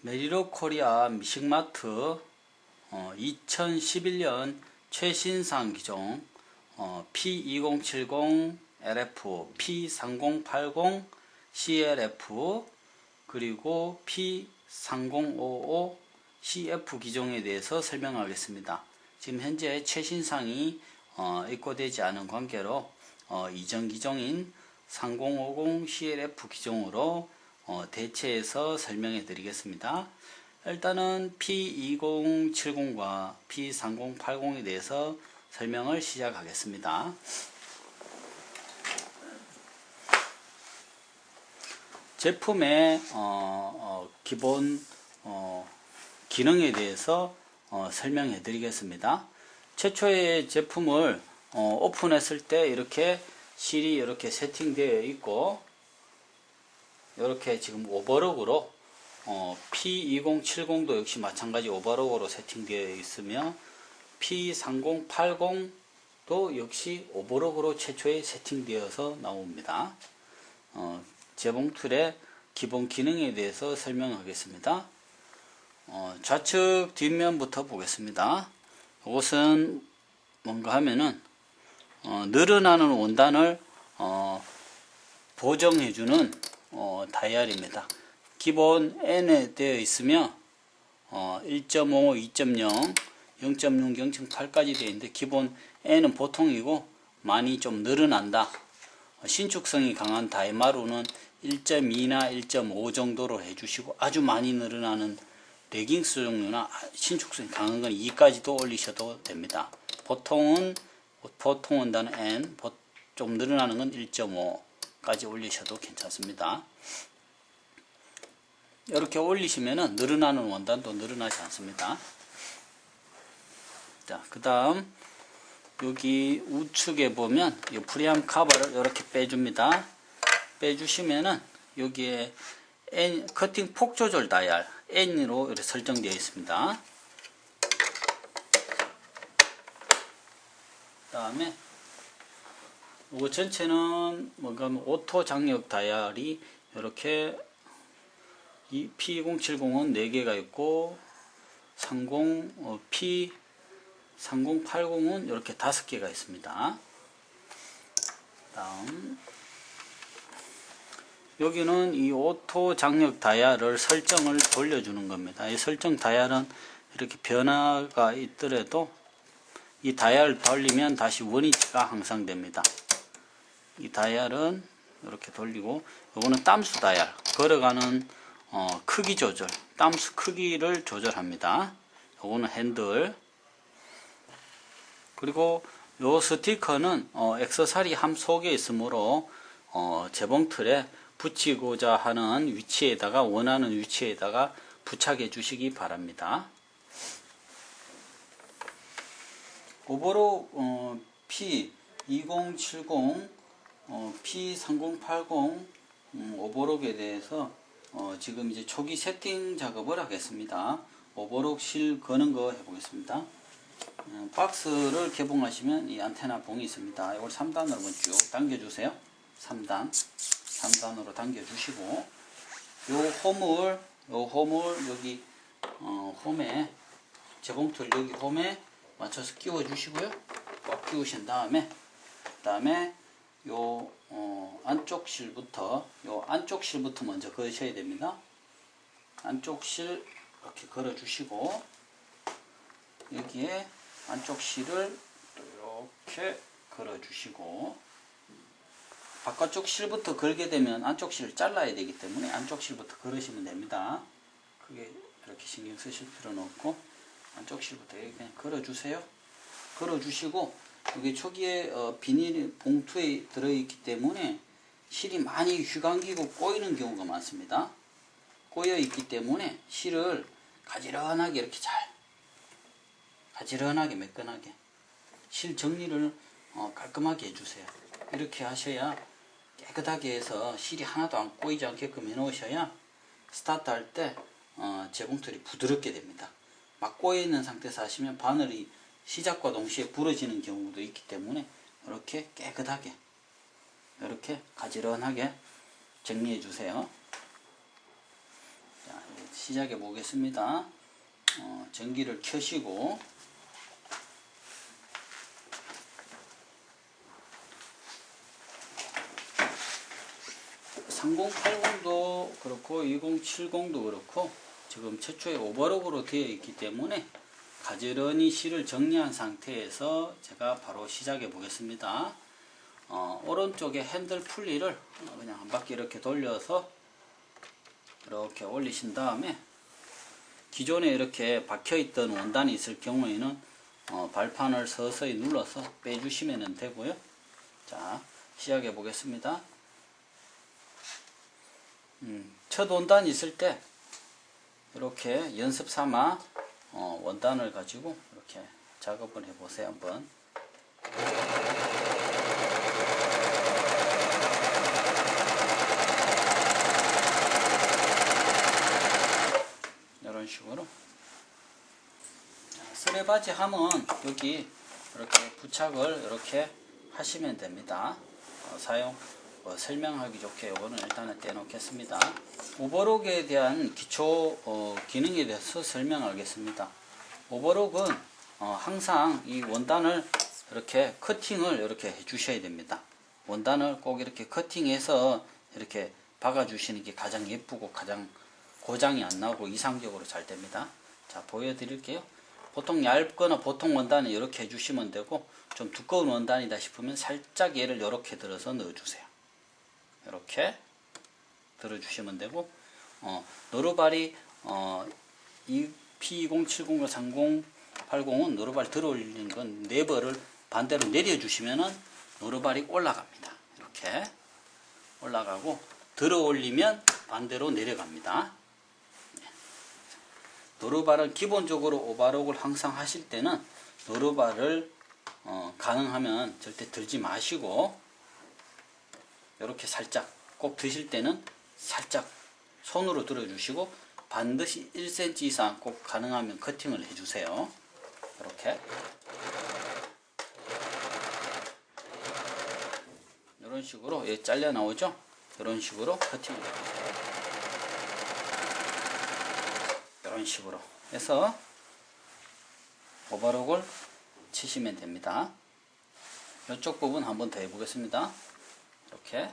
메리로 코리아 미식마트 2011년 최신상 기종 P2070 LF, P3080 CLF 그리고 P3055 CF 기종에 대해서 설명하겠습니다. 지금 현재 최신상이 입고되지 않은 관계로 이전 기종인 3050 CLF 기종으로 대체해서 설명해 드리겠습니다. 일단은 P2070과 P3080에 대해서 설명을 시작하겠습니다. 제품의 기본 기능에 대해서 설명해 드리겠습니다. 최초의 제품을 오픈했을 때 이렇게 실이 이렇게 세팅되어 있고, 이렇게 지금 오버록으로 P2070도 역시 마찬가지 오버록으로 세팅되어 있으며 P3080도 역시 오버록으로 최초에 세팅되어서 나옵니다. 재봉틀의 기본 기능에 대해서 설명하겠습니다. 좌측 뒷면부터 보겠습니다. 이것은 뭔가 하면은 늘어나는 원단을 보정해주는 다이얼입니다. 기본 N에 되어 있으며 1.5, 2.0, 0.6, 0.8까지 되어 있는데 기본 N은 보통이고 많이 좀 늘어난다. 신축성이 강한 다이마루는 1.2나 1.5 정도로 해주시고, 아주 많이 늘어나는 레깅스 종류나 신축성이 강한 건 2까지도 올리셔도 됩니다. 보통 원단은 N, 좀 늘어나는 건 1.5까지 올리셔도 괜찮습니다. 이렇게 올리시면은 늘어나는 원단도 늘어나지 않습니다. 자, 그 다음 여기 우측에 보면 이 프리암 카바를 이렇게 빼줍니다. 빼주시면은 여기에 N, 커팅 폭 조절 다이얼 N으로 이렇게 설정되어 있습니다. 그 다음에 이거 전체는 뭔가 오토 장력 다이얼이 이렇게 이 P2070은 4개가 있고 P3080은 이렇게 5개가 있습니다. 다음 여기는 이 오토 장력 다이얼을 설정을 돌려주는 겁니다. 이 설정 다이얼은 이렇게 변화가 있더라도 이 다이얼을 돌리면 다시 원위치가 항상 됩니다. 이 다이얼은 이렇게 돌리고, 요거는 땀수 다이얼, 걸어가는 크기 조절, 땀수 크기를 조절합니다. 요거는 핸들. 그리고 요 스티커는 액세서리 함 속에 있으므로 재봉틀에 붙이고자 하는 위치에다가, 원하는 위치에다가 부착해 주시기 바랍니다. 오버록 P2070, P3080 오버록에 대해서 지금 이제 초기 세팅 작업을 하겠습니다. 오버록 실 거는 거 해보겠습니다. 박스를 개봉하시면 이 안테나 봉이 있습니다. 이걸 3단으로 한번 쭉 당겨주세요. 3단으로 당겨주시고, 요 홈을 여기 홈에, 재봉틀 여기 홈에 맞춰서 끼워주시고요. 꽉 끼우신 다음에 요 안쪽 실부터 먼저 거셔야 됩니다. 안쪽 실 이렇게 걸어 주시고, 여기에 안쪽 실을 이렇게 걸어 주시고, 바깥쪽 실부터 걸게 되면 안쪽 실을 잘라야 되기 때문에 안쪽 실부터 걸으시면 됩니다. 크게 이렇게 신경 쓰실 필요는 없고, 안쪽 실부터 이렇게 그냥 걸어 주세요. 걸어 주시고, 여기 초기에 비닐 봉투에 들어있기 때문에 실이 많이 휘감기고 꼬이는 경우가 많습니다. 꼬여 있기 때문에 실을 가지런하게 이렇게 가지런하게 매끈하게 실 정리를 깔끔하게 해주세요. 이렇게 하셔야, 깨끗하게 해서 실이 하나도 안 꼬이지 않게끔 해 놓으셔야 스타트 할 때 재봉틀이 부드럽게 됩니다. 막 꼬여 있는 상태에서 하시면 바늘이 시작과 동시에 부러지는 경우도 있기 때문에 이렇게 깨끗하게, 이렇게 가지런하게 정리해 주세요. 자, 시작해 보겠습니다. 전기를 켜시고 3080도 그렇고 2070도 그렇고 지금 최초의 오버로그로 되어 있기 때문에 가지런히 실을 정리한 상태에서 제가 바로 시작해 보겠습니다. 오른쪽에 핸들 풀리를 그냥 한 바퀴 이렇게 돌려서 이렇게 올리신 다음에 기존에 이렇게 박혀 있던 원단이 있을 경우에는 발판을 서서히 눌러서 빼주시면 되고요. 자, 시작해 보겠습니다. 첫 원단이 있을 때 이렇게 연습 삼아 원단을 가지고 이렇게 작업을 해 보세요. 한번. 이런 식으로. 쓰레바지 하면 여기 이렇게 부착을 이렇게 하시면 됩니다. 설명하기 좋게 이거는 일단은 떼놓겠습니다. 오버록에 대한 기초 기능에 대해서 설명하겠습니다. 오버록은 항상 이 원단을 이렇게 커팅을 이렇게 해 주셔야 됩니다. 원단을 꼭 이렇게 커팅해서 이렇게 박아 주시는 게 가장 예쁘고 가장 고장이 안 나고 이상적으로 잘 됩니다. 자, 보여드릴게요. 보통 얇거나 보통 원단은 이렇게 해주시면 되고, 좀 두꺼운 원단이다 싶으면 살짝 얘를 이렇게 들어서 넣어주세요. 이렇게 들어주시면 되고, 노루발이 P2070과 3080은 노루발 들어 올리는 건 네버를 반대로 내려주시면은 노루발이 올라갑니다. 이렇게 올라가고, 들어 올리면 반대로 내려갑니다. 노루발은 기본적으로 오버록을 항상 하실 때는 노루발을 가능하면 절대 들지 마시고 이렇게 살짝 꼭 드실 때는 살짝 손으로 들어주시고 반드시 1cm 이상 꼭 가능하면 커팅을 해주세요. 이렇게 이런 식으로 얘 잘려 나오죠? 이런 식으로 커팅을 해주세요. 이런 식으로 해서 오버록을 치시면 됩니다. 이쪽 부분 한번 더 해보겠습니다. 이렇게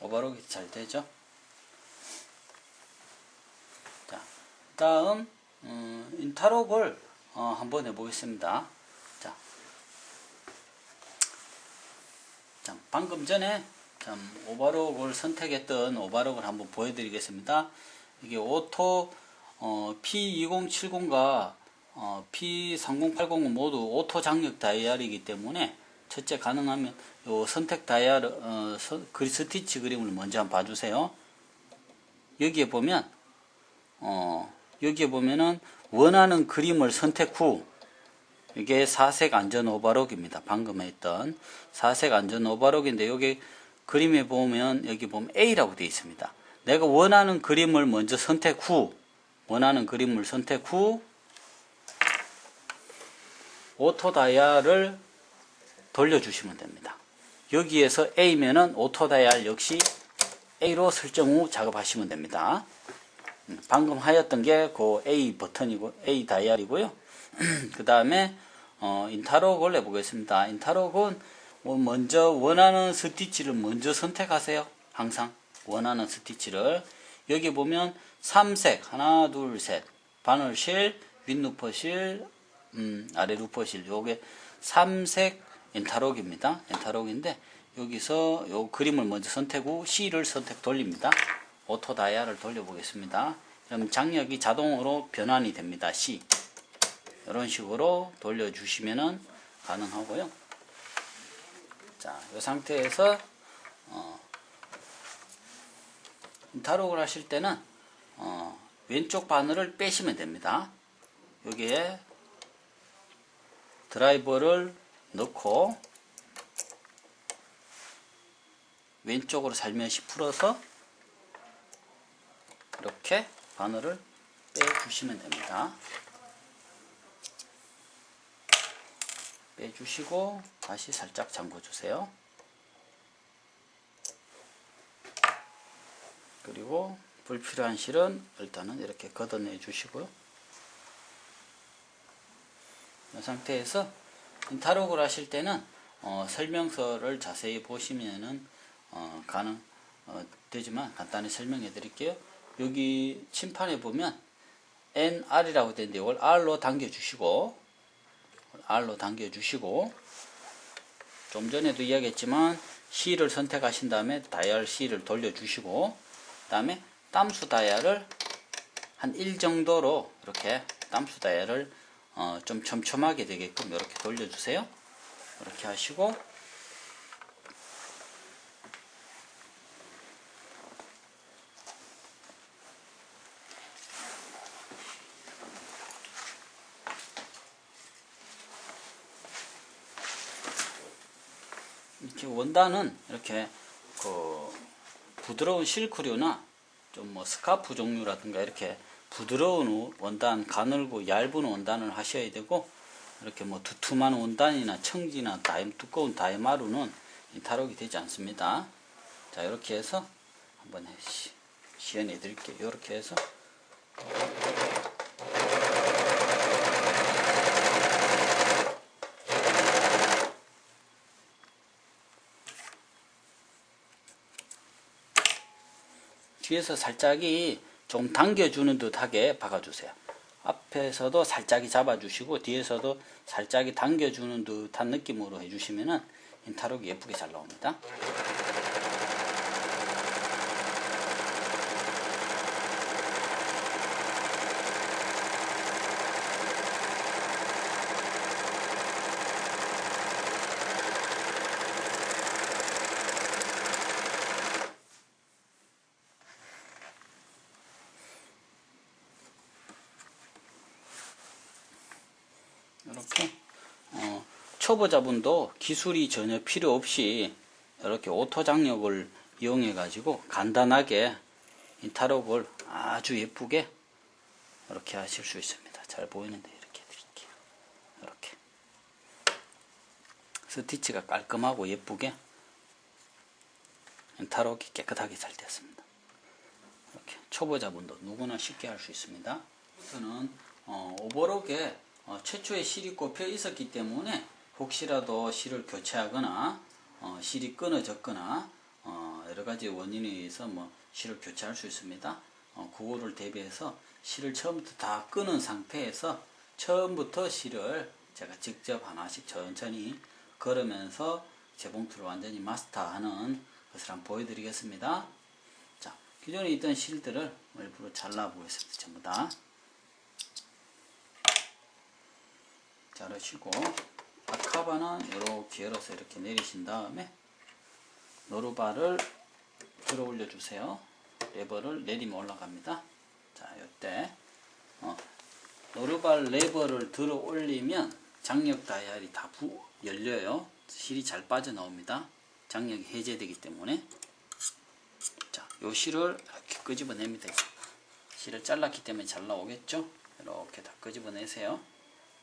오버록이 잘 되죠? 자, 다음 인터록을 한번 해보겠습니다. 자, 방금 전에 오버록을 선택했던 오버록을 한번 보여드리겠습니다. 이게 오토 P2070과 P3080은 모두 오토 장력 다이얼이기 때문에 첫째 가능하면 요 선택 다이얼 스티치 그림을 먼저 한번 봐주세요. 여기에 보면은 원하는 그림을 선택 후 이게 4색 안전 오버록입니다. 방금 했던 4색 안전 오버록인데 여기 그림에 보면 여기 보면 A라고 되어 있습니다. 내가 원하는 그림을 먼저 선택 후 오토 다이얼을 돌려주시면 됩니다. 여기에서 A면은 오토 다이얼 역시 A로 설정 후 작업하시면 됩니다. 방금 하였던 게 그 A 버튼이고 A 다이얼이고요. 그 다음에 인터록을 해보겠습니다. 인터록은 먼저 원하는 스티치를 먼저 선택하세요. 항상 원하는 스티치를 여기 보면 3색 하나 둘 셋 바늘실 윗루퍼실 아래 루퍼실 요게 3색 인터록입니다. 인터록인데 여기서 요 그림을 먼저 선택 후 C를 선택 돌립니다. 오토 다이얼을 돌려보겠습니다. 그럼 장력이 자동으로 변환이 됩니다. C 이런 식으로 돌려주시면은 가능하고요. 자, 이 상태에서 인터록을 하실 때는 왼쪽 바늘을 빼시면 됩니다. 여기에 드라이버를 넣고 왼쪽으로 살며시 풀어서 이렇게 바늘을 빼주시면 됩니다. 빼주시고 다시 살짝 잠궈주세요. 그리고 불필요한 실은 일단은 이렇게 걷어내 주시고요. 이 상태에서 인타록을 하실 때는 설명서를 자세히 보시면은 되지만 간단히 설명해 드릴게요. 여기 침판에 보면 NR이라고 되는데 이걸 R로 당겨주시고 좀 전에도 이야기했지만 C를 선택하신 다음에 다이얼 C를 돌려주시고 그 다음에 땀수 다이얼을 한 1 정도로 이렇게 땀수 다이얼을 좀 촘촘하게 되게끔 이렇게 돌려주세요. 이렇게 하시고 이렇게 원단은 이렇게 부드러운 실크류나 좀 뭐 스카프 종류라든가 이렇게 부드러운 원단, 가늘고 얇은 원단을 하셔야 되고 이렇게 뭐 두툼한 원단이나 청지나 두꺼운 다이마루는 타록이 되지 않습니다. 자, 이렇게 해서 한번 시연해 드릴게요. 이렇게 해서 뒤에서 살짝이 좀 당겨주는 듯하게 박아주세요. 앞에서도 살짝이 잡아주시고 뒤에서도 살짝이 당겨주는 듯한 느낌으로 해주시면은 인타록이 예쁘게 잘 나옵니다. 이렇게 초보자분도 기술이 전혀 필요 없이 이렇게 오토 장력을 이용해 가지고 간단하게 인타록을 아주 예쁘게 이렇게 하실 수 있습니다. 잘 보이는데 이렇게 드릴게요. 이렇게 스티치가 깔끔하고 예쁘게 인타록이 깨끗하게 잘 됐습니다. 이렇게 초보자분도 누구나 쉽게 할 수 있습니다. 저는 오버록에 최초에 실이 꼽혀 있었기 때문에 혹시라도 실을 교체하거나 실이 끊어졌거나 여러가지 원인에 의해서 뭐 실을 교체할 수 있습니다. 그거를 대비해서 실을 처음부터 다 끊은 상태에서 처음부터 실을 제가 직접 하나씩 천천히 걸으면서 재봉틀을 완전히 마스터하는 것을 한번 보여드리겠습니다. 자, 기존에 있던 실들을 일부러 잘라 보겠습니다. 전부 다 자르시고 아카바는 이렇게 열어서 이렇게 내리신 다음에 노루발을 들어 올려 주세요. 레버를 내리면 올라갑니다. 자, 이때 노루발 레버를 들어 올리면 장력 다이얼이 다 열려요. 실이 잘 빠져나옵니다. 장력이 해제되기 때문에. 자, 요 실을 이렇게 끄집어냅니다. 실을 잘랐기 때문에 잘 나오겠죠? 이렇게 다 끄집어내세요.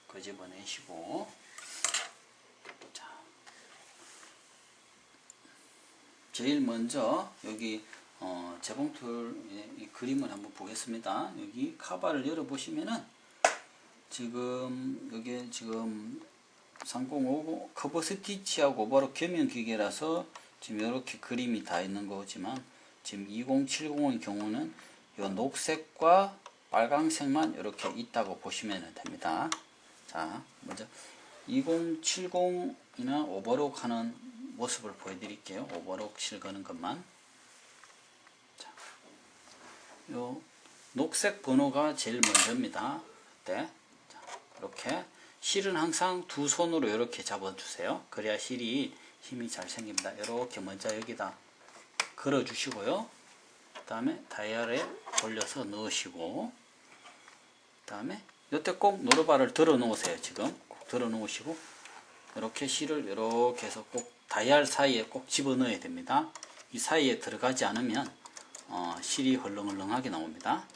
끄집어내시고, 자, 제일 먼저 여기 재봉틀 이 그림을 한번 보겠습니다. 여기 카바를 열어 보시면은 지금 여기 지금 3050 커버 스티치하고 오버록 겸용 기계라서 지금 이렇게 그림이 다 있는 거지만 지금 2070의 경우는 이 녹색과 빨강색만 이렇게 있다고 보시면 됩니다. 자, 먼저 2070이나 오버록 하는 모습을 보여드릴게요. 오버록 실 거는 것만. 자, 요 녹색 번호가 제일 먼저입니다. 네. 자, 이렇게 실은 항상 두 손으로 이렇게 잡아주세요. 그래야 실이 힘이 잘 생깁니다. 이렇게 먼저 여기다 걸어 주시고요. 그 다음에 다이얼에 돌려서 넣으시고, 그 다음에 이때 꼭 노루발을 들어 놓으세요. 지금 꼭 들어 놓으시고 이렇게 실을 이렇게 해서 꼭 다이얼 사이에 꼭 집어 넣어야 됩니다. 이 사이에 들어가지 않으면 실이 헐렁헐렁하게 나옵니다.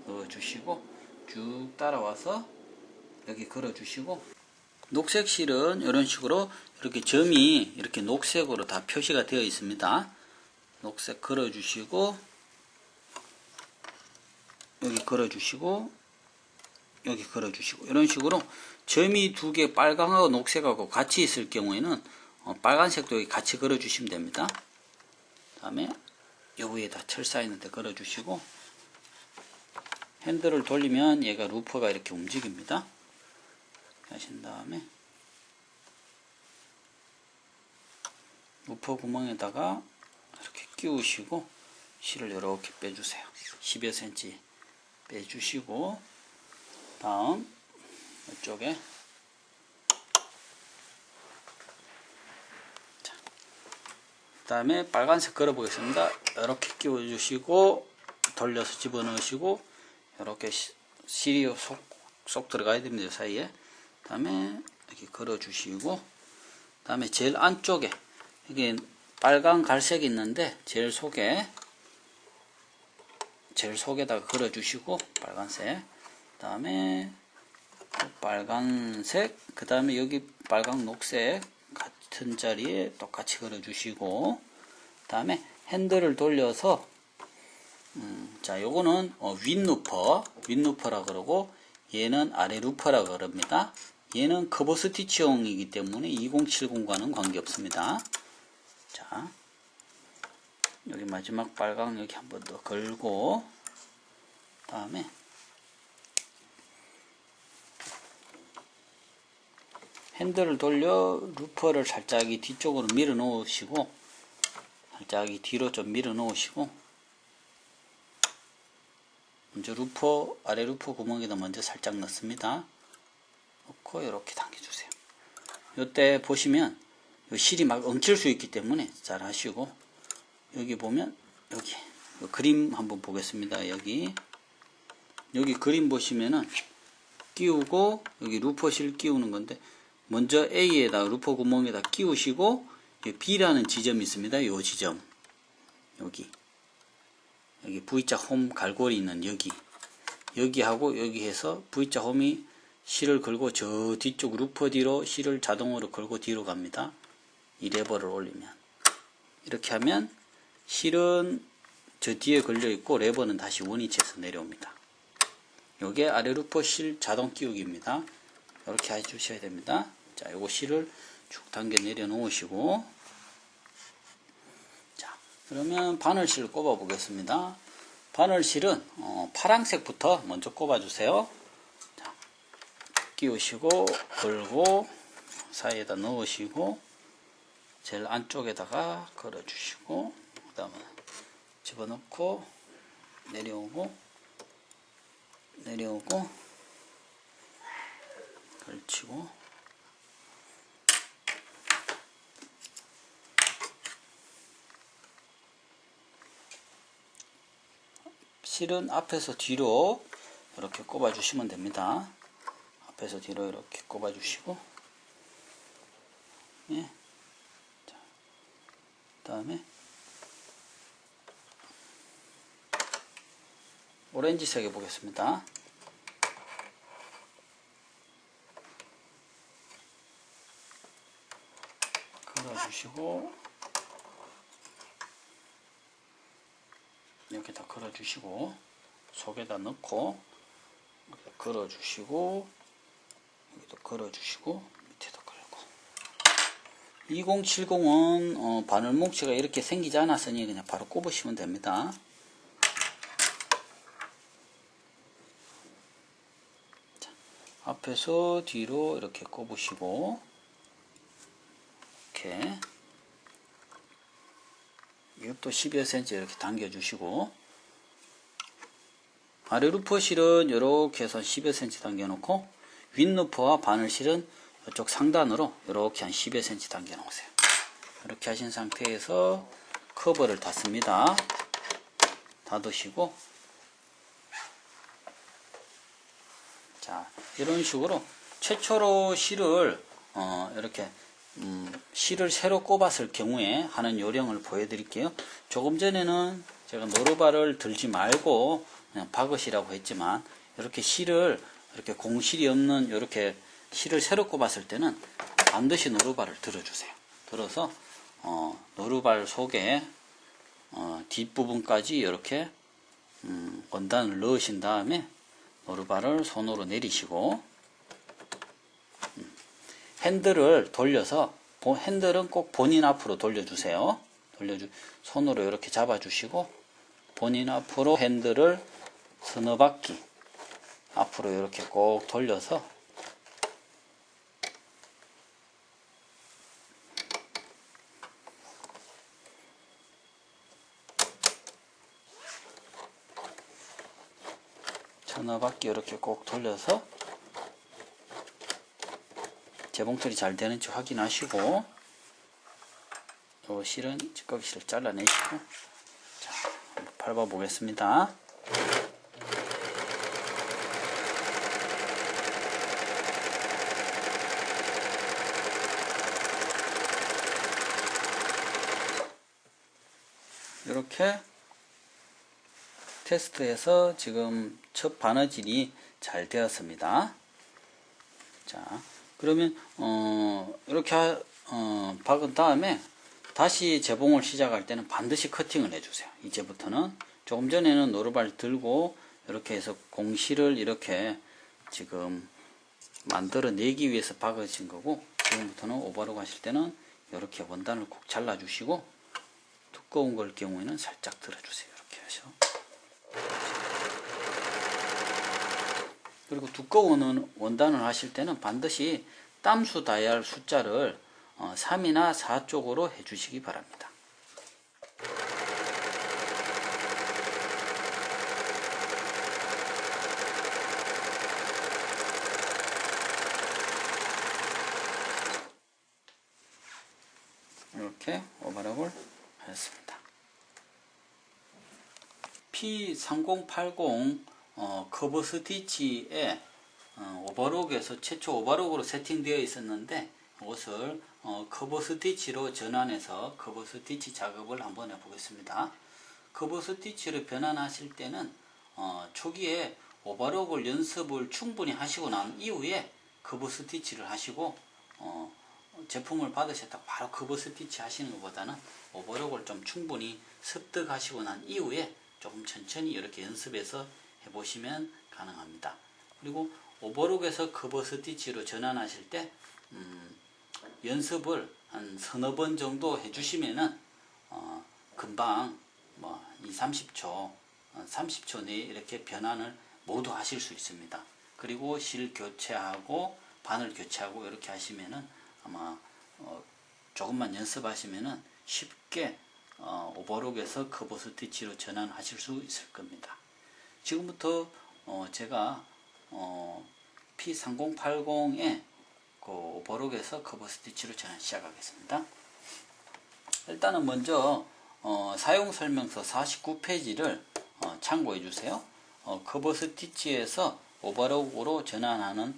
넣어주시고 쭉 따라와서 여기 걸어주시고, 녹색 실은 이런 식으로 이렇게 점이 이렇게 녹색으로 다 표시가 되어 있습니다. 녹색 걸어주시고, 여기 걸어주시고, 여기 걸어주시고, 이런 식으로 점이 두 개 빨강하고 녹색하고 같이 있을 경우에는 빨간색도 여기 같이 걸어주시면 됩니다. 그 다음에 여기에다 철 쌓이는 데 걸어주시고, 핸들을 돌리면 얘가 루퍼가 이렇게 움직입니다. 하신 다음에 루퍼 구멍에다가 이렇게 끼우시고 실을 이렇게 빼주세요. 10여 cm 빼주시고, 다음 이쪽에 그 다음에 빨간색 걸어 보겠습니다. 이렇게 끼워 주시고 돌려서 집어넣으시고, 이렇게 실이 쏙 들어가야 됩니다. 사이에. 그 다음에 이렇게 걸어 주시고, 그 다음에 제일 안쪽에 이게 빨간 갈색이 있는데 제일 속에다가 걸어 주시고, 빨간색, 그 다음에 빨간색, 그 다음에 여기 빨강 녹색 같은 자리에 똑같이 걸어 주시고, 그 다음에 핸들을 돌려서 자, 요거는 윗루퍼라 그러고, 얘는 아래 루퍼라 그럽니다. 얘는 커버 스티치용이기 때문에 2070과는 관계없습니다. 자, 여기 마지막 빨강 여기 한 번 더 걸고, 다음에 핸들을 돌려 루퍼를 살짝 뒤쪽으로 밀어 놓으시고, 살짝 뒤로 좀 밀어 놓으시고, 먼저 아래 루퍼 구멍에다 먼저 살짝 넣습니다. 넣고 이렇게 당겨주세요. 이때 보시면 실이 막 엉킬 수 있기 때문에 잘 하시고, 여기 보면 여기 그림 한번 보겠습니다. 여기 그림 보시면은 끼우고, 여기 루퍼 실 끼우는 건데, 먼저 A에다 루퍼 구멍에다 끼우시고, B라는 지점이 있습니다. 요 지점, 여기 V자 홈 갈고리 있는 여기하고 여기 해서 V자 홈이 실을 걸고 저 뒤쪽 루퍼 뒤로 실을 자동으로 걸고 뒤로 갑니다. 이 레버를 올리면, 이렇게 하면 실은 저 뒤에 걸려 있고 레버는 다시 원위치에서 내려옵니다. 요게 아래 루퍼 실 자동 끼우기입니다. 이렇게 해주셔야 됩니다. 자, 요거 실을 쭉 당겨 내려 놓으시고, 자, 그러면 바늘실을 꼽아 보겠습니다. 바늘실은 파란색부터 먼저 꼽아 주세요. 자, 끼우시고 걸고 사이에다 넣으시고, 제일 안쪽에다가 걸어 주시고, 그 다음에 집어넣고 내려오고 걸치고, 실은 앞에서 뒤로 이렇게 꼽아 주시면 됩니다. 앞에서 뒤로 이렇게 꼽아 주시고, 예. 자, 그 다음에 오렌지색에 보겠습니다. 걸어주시고, 여기다 걸어주시고, 속에다 넣고, 걸어주시고, 여기도 걸어주시고, 밑에도 걸고. 2070은 바늘 뭉치가 이렇게 생기지 않았으니 그냥 바로 꼽으시면 됩니다. 자, 앞에서 뒤로 이렇게 꼽으시고, 이렇게 이것도 10여 cm 이렇게 당겨주시고, 아래 루퍼 실은 이렇게 해서 10여 cm 당겨놓고, 윗 루퍼와 바늘 실은 이쪽 상단으로 이렇게 한 10여 cm 당겨놓으세요. 이렇게 하신 상태에서 커버를 닫습니다. 닫으시고, 자, 이런 식으로 최초로 실을 이렇게 실을 새로 꼽았을 경우에 하는 요령을 보여드릴게요. 조금 전에는 제가 노루발을 들지 말고 그냥 박으시라고 했지만, 이렇게 실을, 이렇게 공실이 없는 이렇게 실을 새로 꼽았을 때는 반드시 노루발을 들어주세요. 들어서 노루발 속에 뒷부분까지 이렇게 원단을 넣으신 다음에 노루발을 손으로 내리시고, 핸들을 돌려서, 핸들은 꼭 본인 앞으로 돌려주세요. 손으로 이렇게 잡아주시고, 본인 앞으로 핸들을 서너 바퀴 앞으로 이렇게 꼭 돌려서 서너 바퀴 이렇게 꼭 돌려서 재봉틀이 잘 되는지 확인하시고, 요 실은 찌꺼기 실을 잘라내시고, 자, 한번 밟아 보겠습니다. 이렇게 테스트해서 지금 첫 바느질이 잘 되었습니다. 자, 그러면 이렇게 박은 다음에 다시 재봉을 시작할 때는 반드시 커팅을 해주세요. 이제부터는, 조금 전에는 노루발 들고 이렇게 해서 공실을 이렇게 지금 만들어내기 위해서 박으신 거고, 지금부터는 오버로그 하실 때는 이렇게 원단을 꼭 잘라주시고, 두꺼운 걸 경우에는 살짝 들어주세요. 이렇게 하셔. 그리고 두꺼운 원단을 하실 때는 반드시 땀수 다이얼 숫자를 3이나 4 쪽으로 해주시기 바랍니다. 이렇게 오버록을 하였습니다. P3080 커버 스티치에 오버록에서 최초 오버록으로 세팅되어 있었는데, 이것을 커버 스티치로 전환해서 커버 스티치 작업을 한번 해보겠습니다. 커버 스티치로 변환하실 때는 초기에 오버록을 연습을 충분히 하시고 난 이후에 커버 스티치를 하시고, 제품을 받으셨다가 바로 커버 스티치 하시는 것보다는 오버록을 좀 충분히 습득하시고 난 이후에 조금 천천히 이렇게 연습해서 해보시면 가능합니다. 그리고 오버록에서 커버 스티치로 전환하실 때 연습을 한 서너 번 정도 해주시면은 금방 20-30초 30초 내에 이렇게 변환을 모두 하실 수 있습니다. 그리고 실 교체하고 바늘 교체하고 이렇게 하시면은 아마 조금만 연습하시면은 쉽게 오버록에서 커버 스티치로 전환하실 수 있을 겁니다. 지금부터 제가 P3080의 그 오버록에서 커버 스티치로 전환 시작하겠습니다. 일단은 먼저 사용설명서 49페이지를 참고해 주세요. 커버 스티치에서 오버록으로 전환하는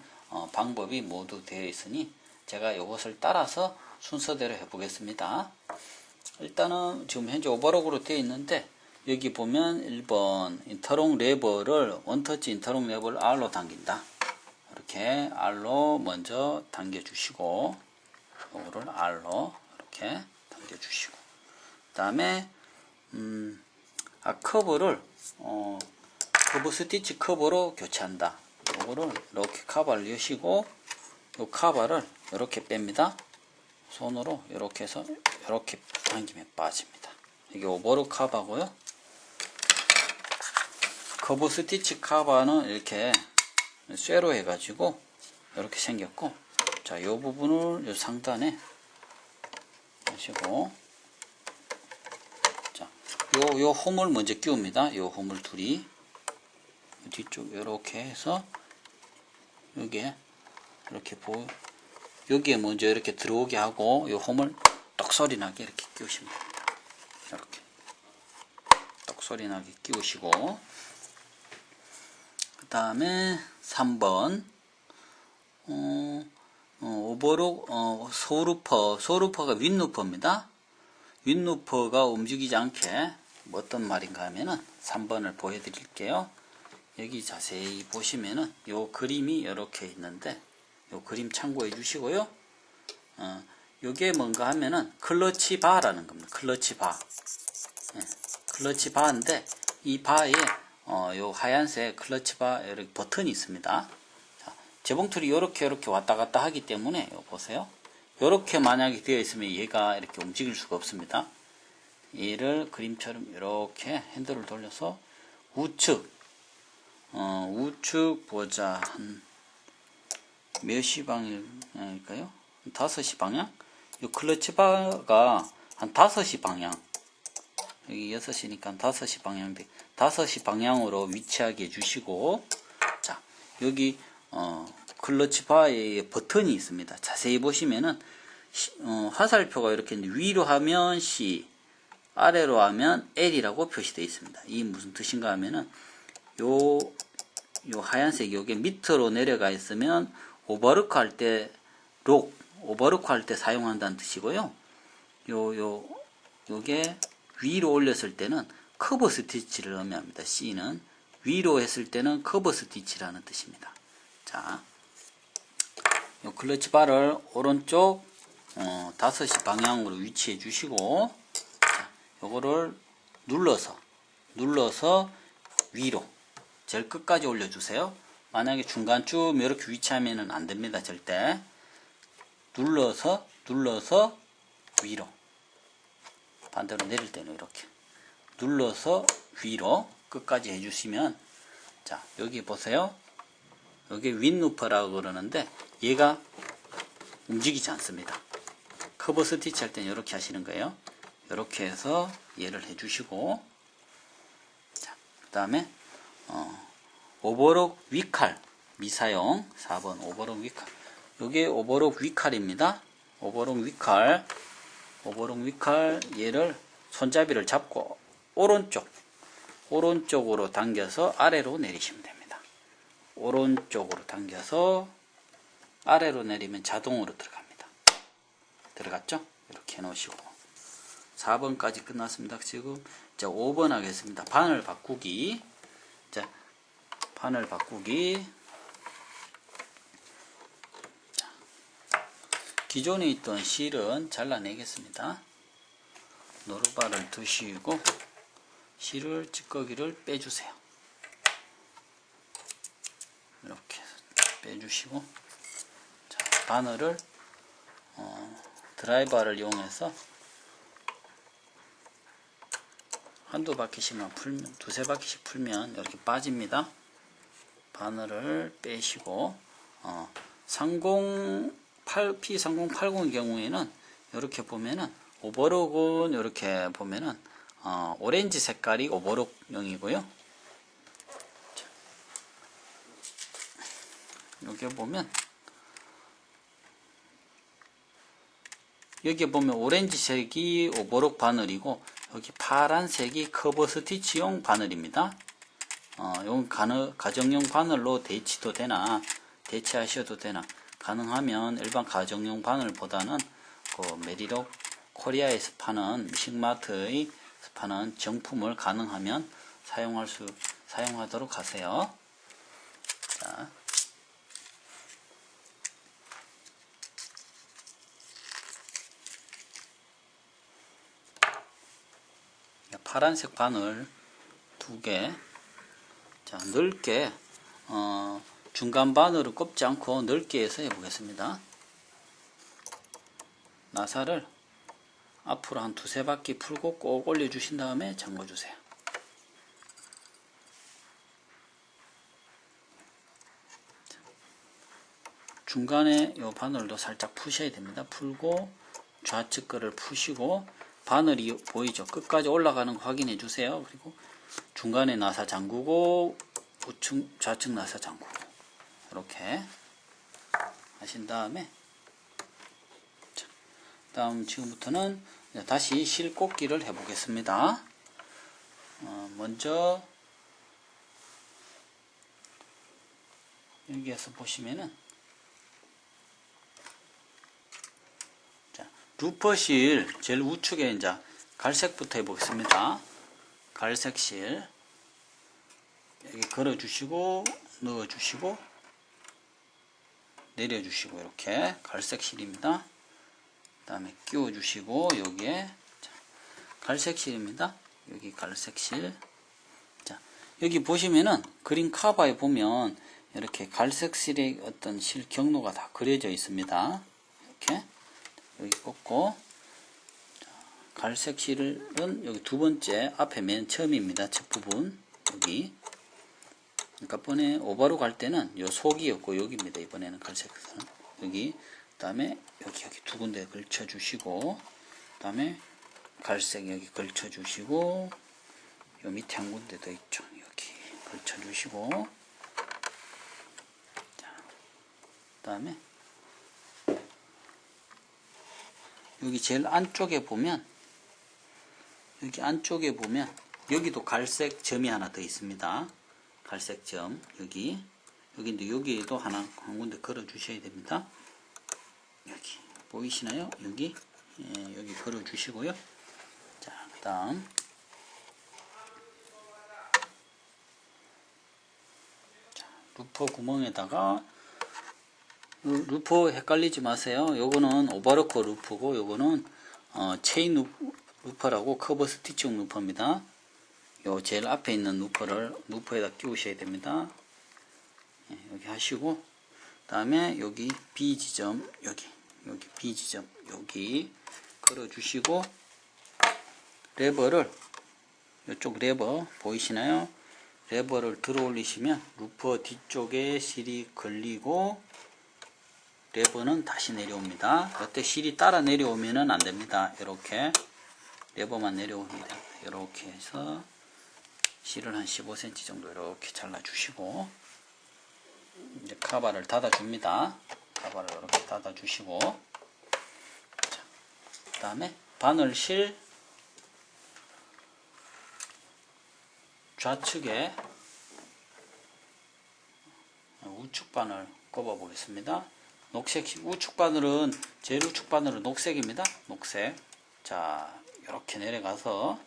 방법이 모두 되어 있으니 제가 이것을 따라서 순서대로 해보겠습니다. 일단은 지금 현재 오버록으로 되어 있는데, 여기 보면 1번 인터록 레버를 원터치 인터록 레버를 R로 당긴다. 이렇게 R로 먼저 당겨주시고, 이거를 R로 이렇게 당겨주시고, 그 다음에 커버를 커버 스티치 커버로 교체한다. 이거를 이렇게 카바를 여시고, 이 카바를 이렇게 뺍니다. 손으로 이렇게 해서 이렇게 당기면 빠집니다. 이게 오버록 카바고요. 커버 스티치 카바는 이렇게 쇠로 해가지고 이렇게 생겼고, 자, 이 부분을 이 상단에 하시고, 자, 요 홈을 먼저 끼웁니다. 요 홈을 둘이 뒤쪽 이렇게 해서 여기에 이렇게 여기에 먼저 이렇게 들어오게 하고, 요 홈을 떡소리 나게 이렇게 끼우시면 됩니다. 이렇게 떡소리 나게 끼우시고, 그 다음에 3번 오버록 소루퍼가 윗루퍼입니다. 윗루퍼가 움직이지 않게 어떤 말인가 하면은 3번을 보여드릴게요. 여기 자세히 보시면은 요 그림이 이렇게 있는데 요 그림 참고해 주시고요. 요게 뭔가 하면은 클러치 바라는 겁니다. 클러치 바. 예, 클러치 바인데 이 바에 요 하얀색 클러치 바 이렇게 버튼이 있습니다. 자, 재봉틀이 요렇게 왔다 갔다 하기 때문에 요 보세요. 요렇게 만약에 되어 있으면 얘가 이렇게 움직일 수가 없습니다. 얘를 그림처럼 이렇게 핸들을 돌려서 우측 보자. 한 몇 시 방향일까요? 5시 방향? 이 클러치 바가 한 5시 방향. 여기 6시니까 5시 방향인데 5시 방향으로 위치하게 해주시고, 자, 여기 클러치 바에 버튼이 있습니다. 자세히 보시면은 화살표가 이렇게 있는데 위로 하면 C, 아래로 하면 L이라고 표시되어 있습니다. 이게 무슨 뜻인가 하면은 요 하얀색 요게 밑으로 내려가 있으면 오버로크 할 때 오버로크 할 때 사용한다는 뜻이고요. 요게 위로 올렸을 때는 커브 스티치를 의미합니다. C는 위로 했을 때는 커브 스티치라는 뜻입니다. 자, 요 클러치 바를 오른쪽 5시 방향으로 위치해 주시고, 자, 요거를 눌러서 위로 제일 끝까지 올려주세요. 만약에 중간쯤 이렇게 위치하면 안 됩니다. 절대. 눌러서 위로. 반대로 내릴 때는 이렇게. 눌러서 위로 끝까지 해주시면, 자, 여기 보세요. 여기 윈루퍼라고 그러는데 얘가 움직이지 않습니다. 커버 스티치 할 때는 이렇게 하시는 거예요. 이렇게 해서 얘를 해주시고, 자, 그 다음에 오버록 위칼 미사용 4번 오버록 위칼. 요게 오버록 위칼입니다. 오버록 위칼 얘를 손잡이를 잡고 오른쪽으로 당겨서 아래로 내리시면 됩니다. 오른쪽으로 당겨서 아래로 내리면 자동으로 들어갑니다. 들어갔죠? 이렇게 해 놓으시고 4번까지 끝났습니다. 지금 자 5번 하겠습니다. 바늘 바꾸기. 자, 바늘 바꾸기. 자, 기존에 있던 실은 잘라내겠습니다. 노루발을 드시고 실을 찌꺼기를 빼주세요. 이렇게 빼주시고, 자, 바늘을 드라이버를 이용해서 한두 바퀴씩만 풀면, 두세 바퀴씩 풀면 이렇게 빠집니다. 바늘을 빼시고, P3080의 경우에는 이렇게 보면은 오버록은 이렇게 보면은 오렌지 색깔이 오버록용이고요. 여기 보면 오렌지색이 오버록 바늘이고 여기 파란색이 커버 스티치용 바늘입니다. 이건 가정용 바늘로 대체하셔도 되나 가능하면 일반 가정용 바늘보다는 그 메리록 코리아에서 파는 미식마트에서 파는 정품을 가능하면 사용하도록 하세요. 자, 파란색 바늘 2개. 자, 넓게 중간 바늘을 꼽지 않고 넓게 해서 해보겠습니다. 나사를 앞으로 한 두세 바퀴 풀고 꼭 올려주신 다음에 잠궈주세요. 중간에 이 바늘도 살짝 푸셔야 됩니다. 풀고 좌측 거를 푸시고 바늘이 보이죠? 끝까지 올라가는 거 확인해 주세요. 그리고 중간에 나사 잠그고 우측 좌측 나사 잠그고 이렇게 하신 다음에, 자, 다음 지금부터는 다시 실 꽂기를 해 보겠습니다. 먼저 여기에서 보시면은, 자, 루퍼실 제일 우측에 이제 갈색부터 해 보겠습니다. 갈색 실 여기 걸어주시고 넣어주시고 내려주시고 이렇게 갈색 실입니다. 그 다음에 끼워주시고 여기에 자, 갈색 실입니다. 여기 갈색 실. 자, 여기 보시면은 그림 카바에 보면 이렇게 갈색 실의 어떤 실 경로가 다 그려져 있습니다. 이렇게 여기 꽂고 자, 갈색 실은 여기 두 번째 앞에 맨 처음입니다. 첫 부분 여기. 그러니까 이번에 오바로 갈 때는 요 속이었고 여기입니다. 이번에는 갈색은 여기. 그 다음에 여기 두 군데 걸쳐 주시고 그 다음에 갈색 여기 걸쳐 주시고 요 밑에 한 군데 더 있죠. 여기 걸쳐 주시고 자, 그 다음에 여기 제일 안쪽에 보면 여기 안쪽에 보면 여기도 갈색 점이 하나 더 있습니다. 갈색 점 여기인데 여기에도 한 군데 걸어 주셔야 됩니다. 여기 보이시나요? 여기 여기 걸어 주시고요. 자, 그다음 자, 루퍼 구멍에다가 루퍼 헷갈리지 마세요. 요거는 오버로커 루퍼고 요거는 체인 루퍼라고 커버 스티치용 루퍼입니다. 요 제일 앞에 있는 루퍼를 루퍼에다 끼우셔야 됩니다. 여기 하시고 그 다음에 여기 B 지점 여기 B 지점 여기 걸어 주시고 레버를 이쪽 레버 보이시나요? 레버를 들어 올리시면 루퍼 뒤쪽에 실이 걸리고 레버는 다시 내려옵니다. 이때 실이 따라 내려오면은 안 됩니다. 이렇게 레버만 내려옵니다. 이렇게 해서 실을 한 15cm 정도 이렇게 잘라 주시고 이제 카바를 닫아 줍니다. 카바를 이렇게 닫아 주시고 그 다음에 바늘실 좌측에 우측 바늘 꼽아 보겠습니다. 녹색 우측 바늘은 제일 우측 바늘은 녹색입니다. 녹색. 자, 이렇게 내려가서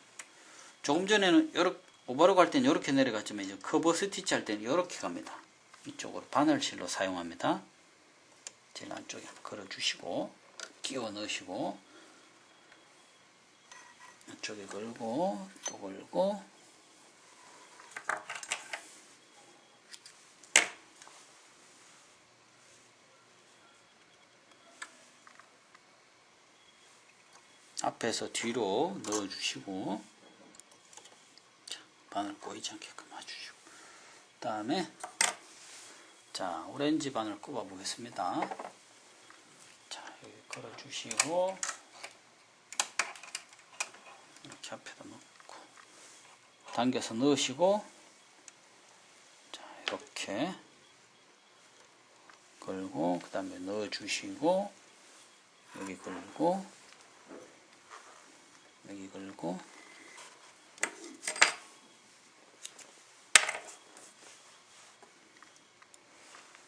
조금 전에는 이렇게 오버로 갈 때는 이렇게 내려갔지만 이제 커버 스티치 할 때는 이렇게 갑니다. 이쪽으로 바늘실로 사용합니다. 제일 안쪽에 걸어 주시고 끼워 넣으시고 이쪽에 걸고 또 걸고 앞에서 뒤로 넣어 주시고 자, 바늘 꼬이지 않게끔 해주시고 그 다음에 자, 오렌지 바늘 꼽아 보겠습니다. 자, 여기 걸어 주시고 이렇게 앞에다 넣고 당겨서 넣으시고 자, 이렇게 걸고 그 다음에 넣어 주시고 여기 걸고 여기 걸고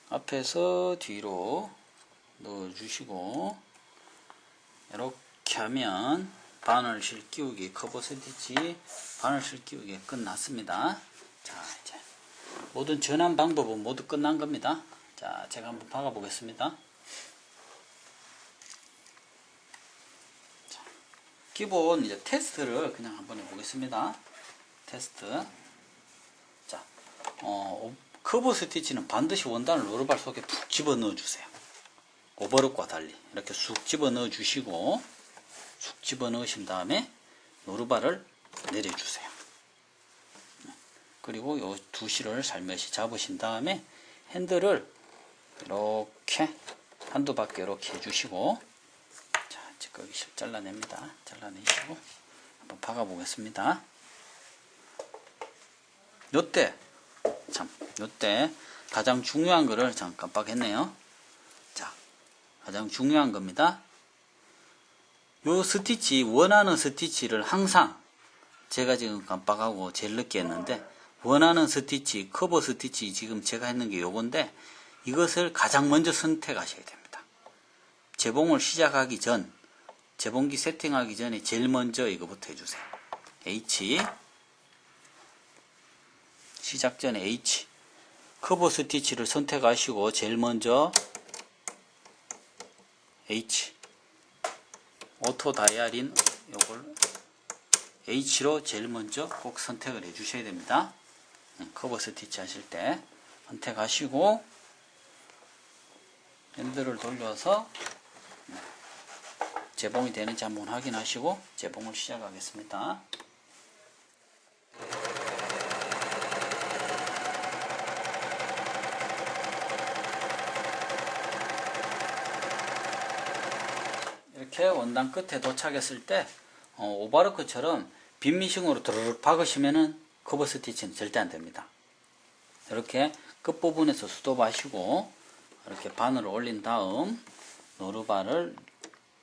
앞에서 뒤로 넣어 주시고 이렇게 하면 바늘실 끼우기 커버 스티치 바늘실 끼우기 끝났습니다. 자, 이제 모든 전환 방법은 모두 끝난 겁니다. 자, 제가 한번 박아 보겠습니다. 기본 이제 테스트를 그냥 한번 해보겠습니다. 테스트. 자, 커버 스티치는 반드시 원단을 로르발 속에 푹 집어 넣어 주세요. 오버럭과 달리 이렇게 쑥 집어 넣어 주시고 쑥 집어 넣으신 다음에 노루발을 내려 주세요. 그리고 요 두 실을 살며시 잡으신 다음에 핸들을 이렇게 한두 바퀴 이렇게 해주시고 자, 이제 거기 실 잘라냅니다. 잘라내시고 한번 박아 보겠습니다. 요때 가장 중요한 거를 잠깐 깜빡했네요. 자, 가장 중요한 겁니다. 요 스티치, 원하는 스티치를 항상 제가 지금 깜빡하고 제일 늦게 했는데 원하는 스티치, 커버 스티치 지금 제가 했는 게 요건데 이것을 가장 먼저 선택하셔야 됩니다. 재봉을 시작하기 전, 재봉기 세팅하기 전에 제일 먼저 이거부터 해주세요. H, 시작 전에 H 커브 스티치를 선택하시고 제일 먼저 H 오토 다이아린 요걸 H로 제일 먼저 꼭 선택을 해 주셔야 됩니다. 커브 스티치 하실 때 선택하시고 핸들을 돌려서 재봉이 되는지 한번 확인하시고 재봉을 시작하겠습니다. 이렇게 원단 끝에 도착했을 때 오버로크처럼 빗미싱으로 드르륵 박으시면은 커브 스티치는 절대 안 됩니다. 이렇게 끝부분에서 스톱하시고 이렇게 바늘을 올린 다음 노루발을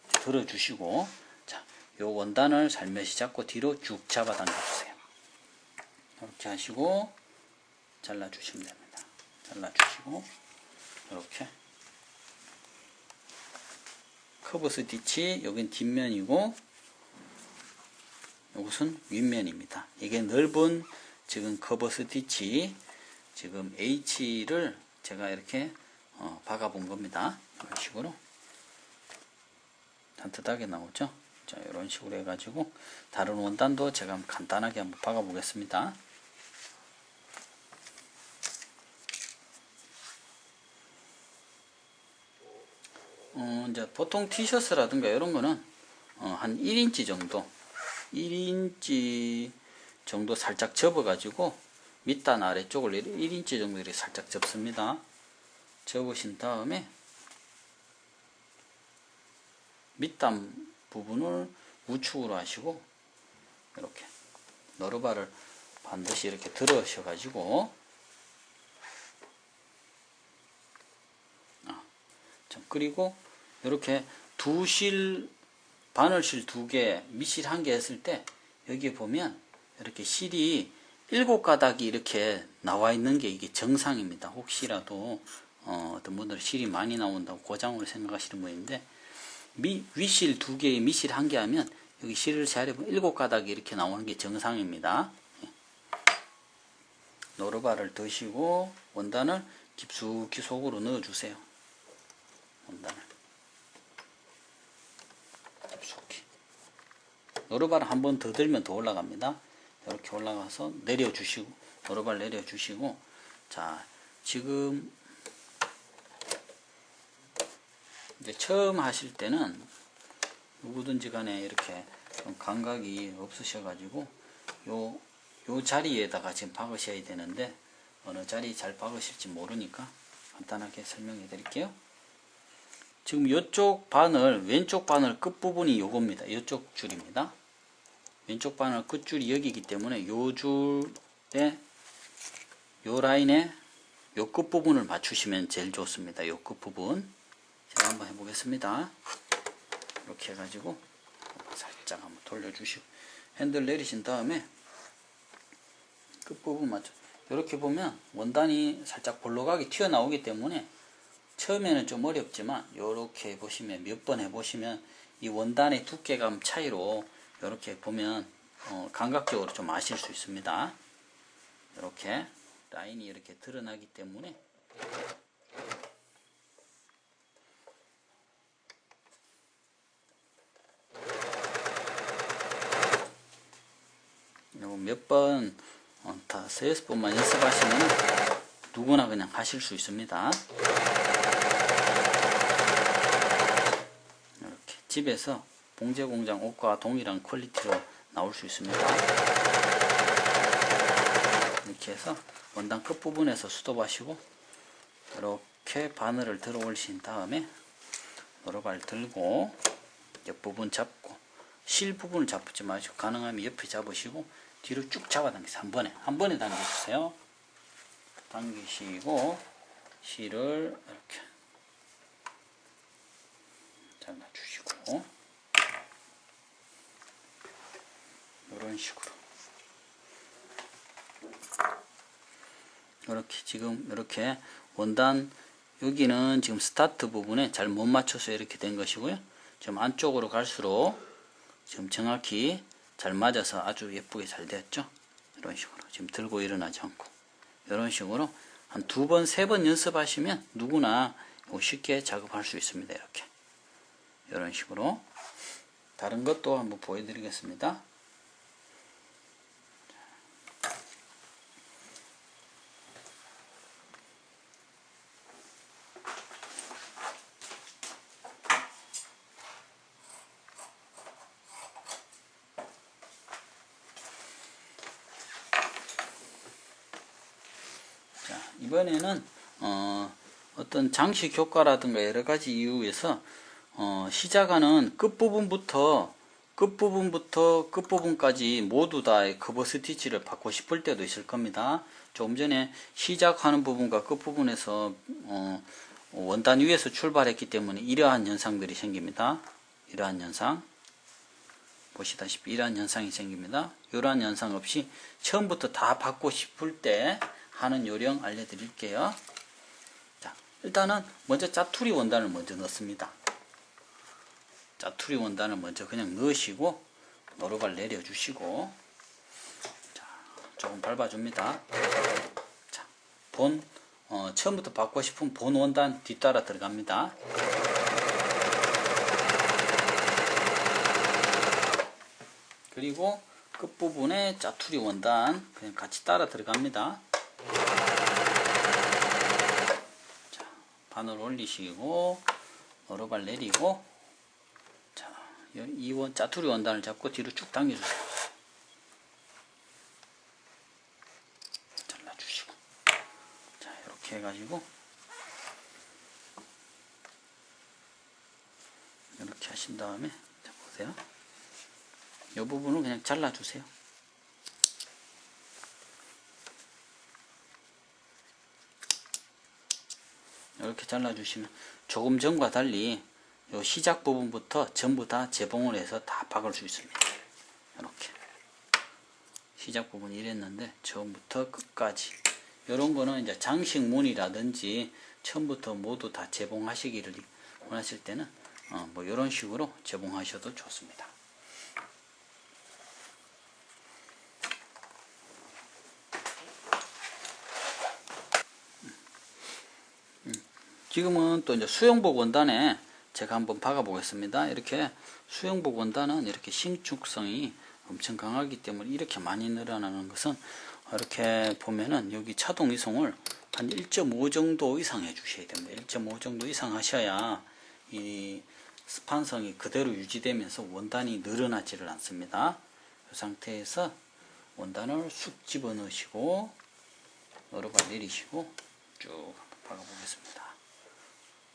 들어주시고, 자, 요 원단을 살며시 잡고 뒤로 쭉 잡아 당겨주세요. 이렇게 하시고 잘라주시면 됩니다. 잘라주시고 이렇게 커브 스티치, 여긴 뒷면이고 이것은 윗면입니다. 이게 넓은 지금 커브 스티치 지금 H를 제가 이렇게 박아 본 겁니다. 이런 식으로 단뜻하게 나오죠. 자, 이런 식으로 해가지고 다른 원단도 제가 간단하게 한번 박아 보겠습니다. 이제 보통 티셔츠라든가 이런 거는 한 1인치 정도 1인치 정도 살짝 접어 가지고 밑단 아래쪽을 1인치 정도 이렇게 살짝 접습니다. 접으신 다음에 밑단 부분을 우측으로 하시고 이렇게 너르바를 반드시 이렇게 들으셔 가지고 그리고 이렇게 두 실 바늘실 2개 밑실 1개 했을 때 여기에 보면 이렇게 실이 7가닥이 이렇게 나와 있는 게 이게 정상입니다. 혹시라도 어떤 분들은 실이 많이 나온다고 고장으로 생각하시는 분인데 윗실 2개에 밑실 1개 하면 여기 실을 재려보면 7가닥이 이렇게 나오는 게 정상입니다. 노르바를 드시고 원단을 깊숙이 속으로 넣어주세요. 원단을 깊숙이 노르바를 한 번 더 들면 더 올라갑니다. 이렇게 올라가서 내려주시고 노르바를 내려주시고, 자, 지금 이제 처음 하실 때는 누구든지 간에 이렇게 좀 감각이 없으셔 가지고 요 자리에다가 지금 박으셔야 되는데 어느 자리 잘 박으실지 모르니까 간단하게 설명해 드릴게요. 지금 이쪽 바늘, 왼쪽 바늘 끝부분이 요겁니다. 이쪽 줄입니다. 왼쪽 바늘 끝줄이 여기이기 때문에 요 줄에 요 라인에 요 끝부분을 맞추시면 제일 좋습니다. 요 끝부분 제가 한번 해보겠습니다. 이렇게 해가지고 살짝 한번 돌려주시고 핸들 내리신 다음에 끝부분 맞춰 이렇게 보면 원단이 살짝 볼록하게 튀어나오기 때문에 처음에는 좀 어렵지만 이렇게 보시면 몇 번 해보시면 이 원단의 두께감 차이로 이렇게 보면 감각적으로 좀 아실 수 있습니다. 이렇게 라인이 이렇게 드러나기 때문에 몇 번 다 3-6번만 연습하시면 누구나 그냥 하실 수 있습니다. 이렇게 집에서 봉제공장 옷과 동일한 퀄리티로 나올 수 있습니다. 이렇게 해서 원단 끝부분에서 스톱하시고 이렇게 바늘을 들어 올리신 다음에 노루발 들고 옆부분 잡고 실 부분을 잡지 마시고 가능하면 옆에 잡으시고 뒤로 쭉 잡아당기세요. 한 번에 당겨주세요. 당기시고 실을 이렇게 잘라주시고 이런 식으로 이렇게 지금 이렇게 원단 여기는 지금 스타트 부분에 잘 못 맞춰서 이렇게 된 것이고요. 지금 안쪽으로 갈수록 지금 정확히 잘 맞아서 아주 예쁘게 잘 되었죠. 이런 식으로 지금 들고 일어나지 않고 이런 식으로 한 2번, 3번 연습하시면 누구나 쉽게 작업할 수 있습니다. 이렇게. 이런 식으로. 다른 것도 한번 보여드리겠습니다. 자, 이번에는 어떤 장식 효과라든가 여러 가지 이유에서 시작하는 끝부분부터 끝부분까지 모두 다 커버 스티치를 받고 싶을 때도 있을 겁니다. 조금 전에 시작하는 부분과 끝부분에서 원단 위에서 출발했기 때문에 이러한 현상들이 생깁니다. 이러한 현상 보시다시피 이러한 현상이 생깁니다. 이러한 현상 없이 처음부터 다 받고 싶을 때 하는 요령 알려드릴게요. 자, 일단은 먼저 짜투리 원단을 먼저 넣습니다. 짜투리 원단을 먼저 그냥 넣으시고 노루발 내려주시고, 자, 조금 밟아줍니다. 자, 처음부터 받고 싶은 본 원단 뒤따라 들어갑니다. 그리고 끝부분에 짜투리 원단 그냥 같이 따라 들어갑니다. 자, 바늘 올리시고 노루발 내리고, 자, 이 짜투리 원단을 잡고 뒤로 쭉 당겨주세요. 잘라주시고, 자, 이렇게 해가지고 이렇게 하신 다음에, 자, 보세요. 이 부분을 그냥 잘라주세요. 이렇게 잘라주시면 조금 전과 달리 요 시작 부분부터 전부 다 재봉을 해서 다 박을 수 있습니다. 이렇게 시작 부분이 이랬는데 처음부터 끝까지 이런 거는 이제 장식문이라든지 처음부터 모두 다 재봉하시기를 원하실 때는 뭐 이런 식으로 재봉하셔도 좋습니다. 지금은 또 이제 수영복 원단에 제가 한번 박아 보겠습니다. 이렇게 수영복 원단은 이렇게 신축성이 엄청 강하기 때문에 이렇게 많이 늘어나는 것은, 이렇게 보면은 여기 차동 이송을 한 1.5 정도 이상 해 주셔야 됩니다. 1.5 정도 이상 하셔야 이 스판성이 그대로 유지되면서 원단이 늘어나지를 않습니다. 이 상태에서 원단을 쑥 집어 넣으시고 노루발 내리시고 쭉 박아 보겠습니다.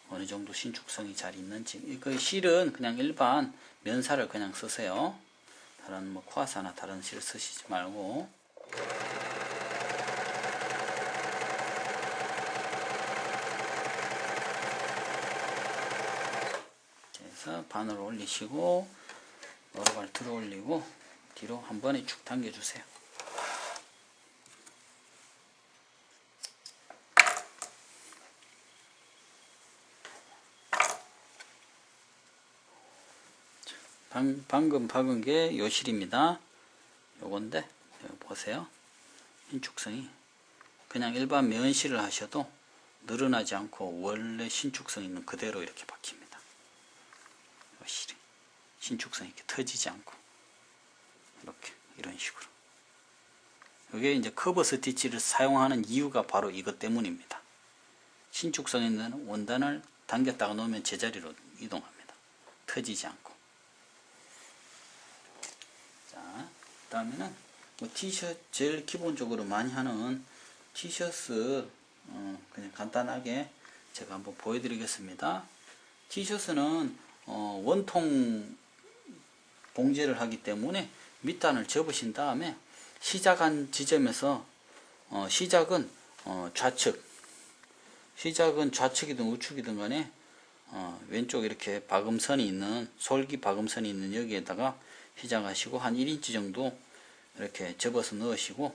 어느 정도 신축성이 잘 있는지. 그 실은 그냥 일반 면사를 그냥 쓰세요. 다른 뭐 코아사나 다른 실 쓰시지 말고. 그래서 바늘 올리시고 노루발 들어 올리고 뒤로 한 번에 쭉 당겨 주세요. 방금 박은 게 요 실입니다. 요건데 여기 보세요. 신축성이 그냥 일반 면실을 하셔도 늘어나지 않고 원래 신축성 있는 그대로 이렇게 박힙니다. 요 실이 신축성이 이렇게 터지지 않고 이렇게 이런 식으로. 이게 이제 커버 스티치를 사용하는 이유가 바로 이것 때문입니다. 신축성 있는 원단을 당겼다가 놓으면 제자리로 이동합니다. 터지지 않고. 그 다음에는 뭐 티셔츠 제일 기본적으로 많이 하는 티셔츠 그냥 간단하게 제가 한번 보여드리겠습니다. 티셔츠는 원통 봉제를 하기 때문에 밑단을 접으신 다음에 시작한 지점에서 시작은 좌측이든 우측이든 간에 왼쪽 이렇게 박음선이 있는 솔기 박음선이 있는 여기에다가 시작하시고 한 1인치 정도 이렇게 접어서 넣으시고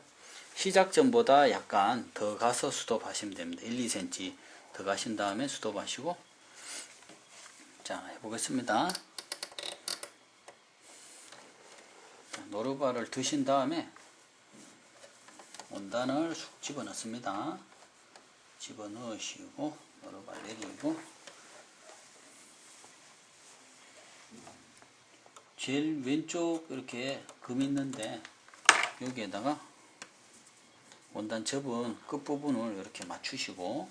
시작점보다 약간 더 가서 수톱하시면 됩니다. 1, 2cm 더 가신 다음에 수톱하시고, 자, 해보겠습니다. 노루발을 드신 다음에 원단을 쑥 집어넣습니다. 집어넣으시고 여러 발 내리고 제일 왼쪽 이렇게 금 있는데 여기에다가 원단 접은 끝부분을 이렇게 맞추시고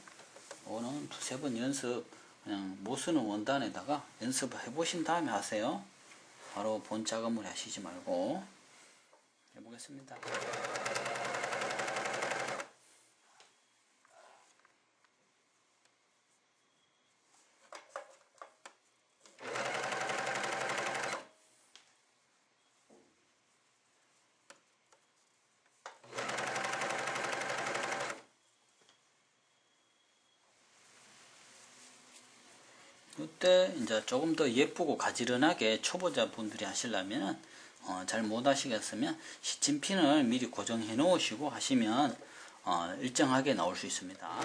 오는 두세 번 연습 그냥 못 쓰는 원단에다가 연습해 보신 다음에 하세요. 바로 본 작업물 하시지 말고 해보겠습니다. 이때 이제 조금 더 예쁘고 가지런하게 초보자 분들이 하시려면 잘 못 하시겠으면 시침핀을 미리 고정해 놓으시고 하시면 일정하게 나올 수 있습니다.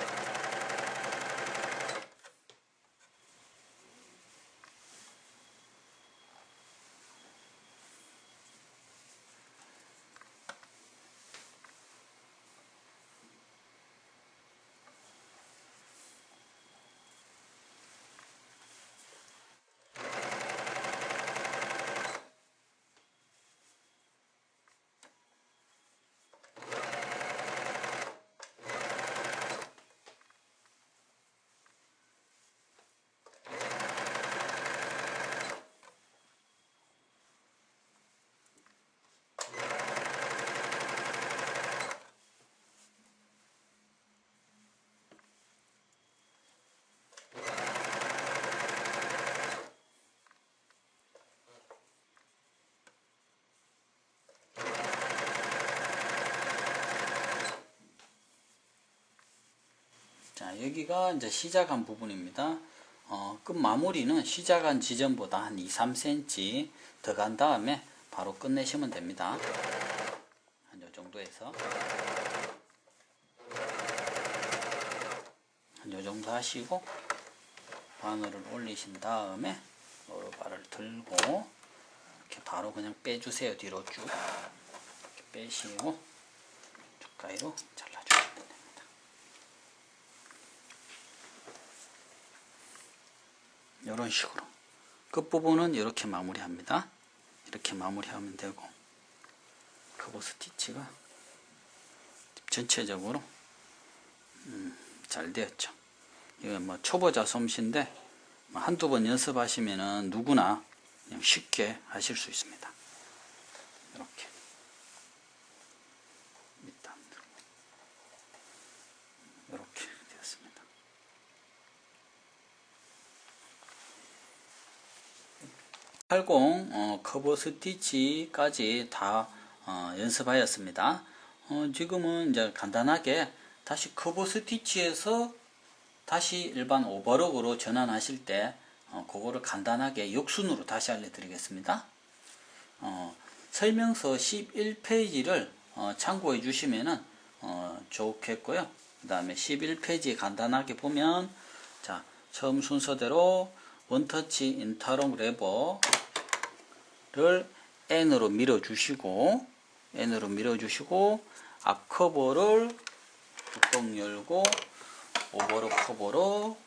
자, 여기가 이제 시작한 부분입니다. 끝 마무리는 시작한 지점보다 한 2-3cm 더 간 다음에 바로 끝내시면 됩니다. 한 요 정도에서 한 요 정도 하시고 바늘을 올리신 다음에 오른발을 들고 이렇게 바로 그냥 빼주세요. 뒤로 쭉 이렇게 빼시고 가위로 잘라주시면 됩니다. 이런 식으로 끝부분은 이렇게 마무리합니다. 이렇게 마무리하면 되고 커브 스티치가 전체적으로 잘 되었죠. 이건 뭐 초보자 솜씨인데 한두 번 연습하시면은 누구나 그냥 쉽게 하실 수 있습니다. 이렇게 밑단 이렇게 되었습니다. 커브 스티치까지 다 연습하였습니다. 지금은 이제 간단하게 다시 커브 스티치에서 다시 일반 오버록으로 전환하실 때 그거를 간단하게 역순으로 다시 알려드리겠습니다. 설명서 11페이지를 참고해 주시면은 좋겠고요. 그 다음에 11페이지 간단하게 보면 자 처음 순서대로 원터치 인터롱 레버를 N으로 밀어주시고 앞 커버를 뚜껑 열고 오버록 커버로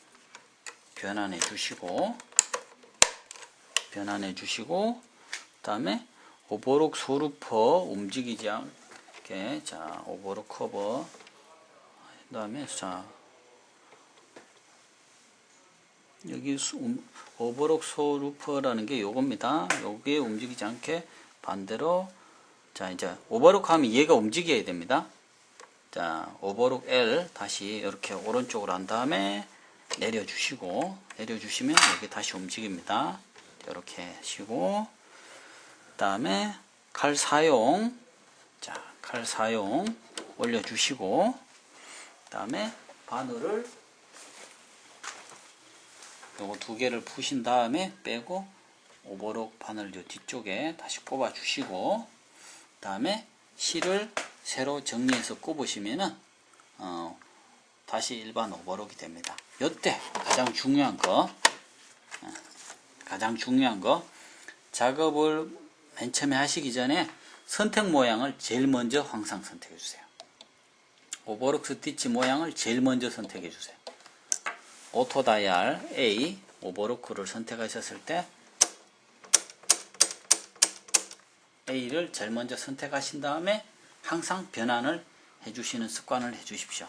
변환해 주시고 그 다음에 오버록 소루퍼 움직이지 않게 자 오버록 커버 그 다음에 자 여기 오버록 소루퍼라는 게 요겁니다. 요게 움직이지 않게 반대로 자 이제 오버록 하면 얘가 움직여야 됩니다. 자 오버록 L 다시 이렇게 오른쪽으로 한 다음에 내려주시면 여기 다시 움직입니다. 이렇게 하시고 그 다음에 칼 사용 올려주시고 그 다음에 바늘을 요거 두 개를 푸신 다음에 빼고 오버록 바늘 요 뒤쪽에 다시 꼽아 주시고 그 다음에 실을 새로 정리해서 꼽으시면은 다시 일반 오버록이 됩니다. 요때 가장 중요한 거 작업을 맨 처음에 하시기 전에 선택 모양을 제일 먼저 항상 선택해 주세요. 오버록 스티치 모양을 제일 먼저 선택해 주세요. 오토 다이얼 A 오버로크를 선택하셨을 때 A를 제일 먼저 선택하신 다음에 항상 변환을 해주시는 습관을 해주십시오.